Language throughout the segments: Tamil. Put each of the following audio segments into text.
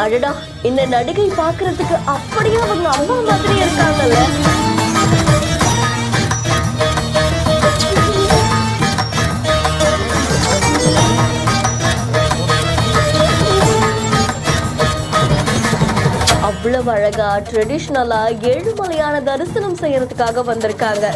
அடடா, இந்த நடிகை பாக்குறதுக்கு அப்படியே அவங்க அம்மா மாதிரி இருக்காங்கல்ல. அவ்வளவு அழகா ட்ரெடிஷ்னலா ஏழுமலையான தரிசனம் செய்யறதுக்காக வந்திருக்காங்க.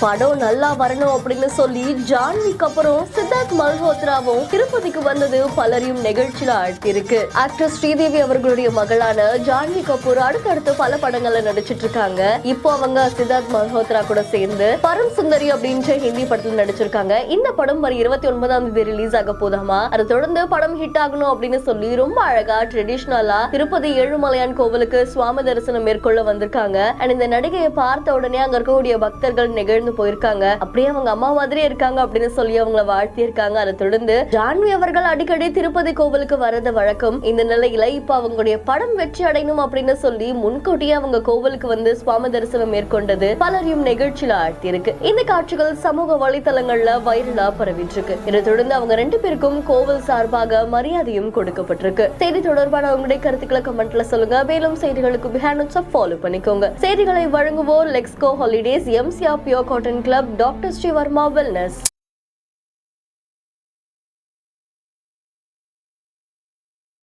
படம் நல்லா வரணும் அப்படின்னு சொல்லி ஜான்விக்கு அப்புறம் சித்தார்த் மல்ஹோத்ராவும் திருப்பதிக்கு வந்தது பலரையும் நெகிழ்ச்சியில ஆழ்த்திருக்கு. ஆக்டர் ஸ்ரீதேவி அவர்களுடைய மகளான ஜான்வி கபூர் அடுத்தடுத்து பல படங்கள்ல நடிச்சிட்டு இருக்காங்க. இப்போ அவங்க சித்தார்த் மல்ஹோத்ரா கூட சேர்ந்து பரம் சுந்தரி அப்படின்ற ஹிந்தி படத்துல நடிச்சிருக்காங்க. இந்த படம் வர 29ஆம் தேதி ரிலீஸ் ஆக போதாமா. அதை தொடர்ந்து படம் ஹிட் ஆகணும் அப்படின்னு சொல்லி ரொம்ப அழகா ட்ரெடிஷ்னலா திருப்பதி ஏழுமலையான் கோவிலுக்கு சுவாமி தரிசனம் மேற்கொள்ள வந்திருக்காங்க. அண்ட் இந்த நடிகையை பார்த்த உடனே அங்க இருக்கக்கூடிய பக்தர்கள் நெகிழ்ந்து போயிருக்காங்க. அப்படியே அவங்க அம்மா மாதிரி இருக்காங்க அப்படின்னு சொல்லி அவங்கள வாழ்த்தி இருக்காங்க. அதை தொடர்ந்து ஜான்வி அவர்கள் அடிக்கடி திருப்பதி கோவிலுக்கு வரது வழக்கம். இந்த நிலையில இப்ப அவங்களுடைய படம் வெற்றி அடையணும் அப்படின்னு சொல்லி முன்கூட்டியே அவங்க கோவிலுக்கு வந்து சுவாமி தரிசனம் மேற்கொண்டது பலரையும் நிகழ்ச்சியில ஆழ்த்தி இருக்கு. இந்த காட்சிகள் சமூக வலைதளங்கள்ல வைரலா பரவிட்டு இருக்கு. இதை தொடர்ந்து அவங்க 2 பேருக்கும் கோவில் சார்பாக மரியாதையும் கொடுக்கப்பட்டிருக்கு. செய்தி தொடர்பான உங்களுடைய கருத்துக்களை கமெண்ட்ல சொல்லுங்க. மேலும் செய்திகளுக்கு பிஹேண்ட் ஃபாலோ பண்ணிக்கோங்க. செய்திகளை வழங்குவோர் Lexco holidays, MCR pure cotton club, doctor Srivarma wellness.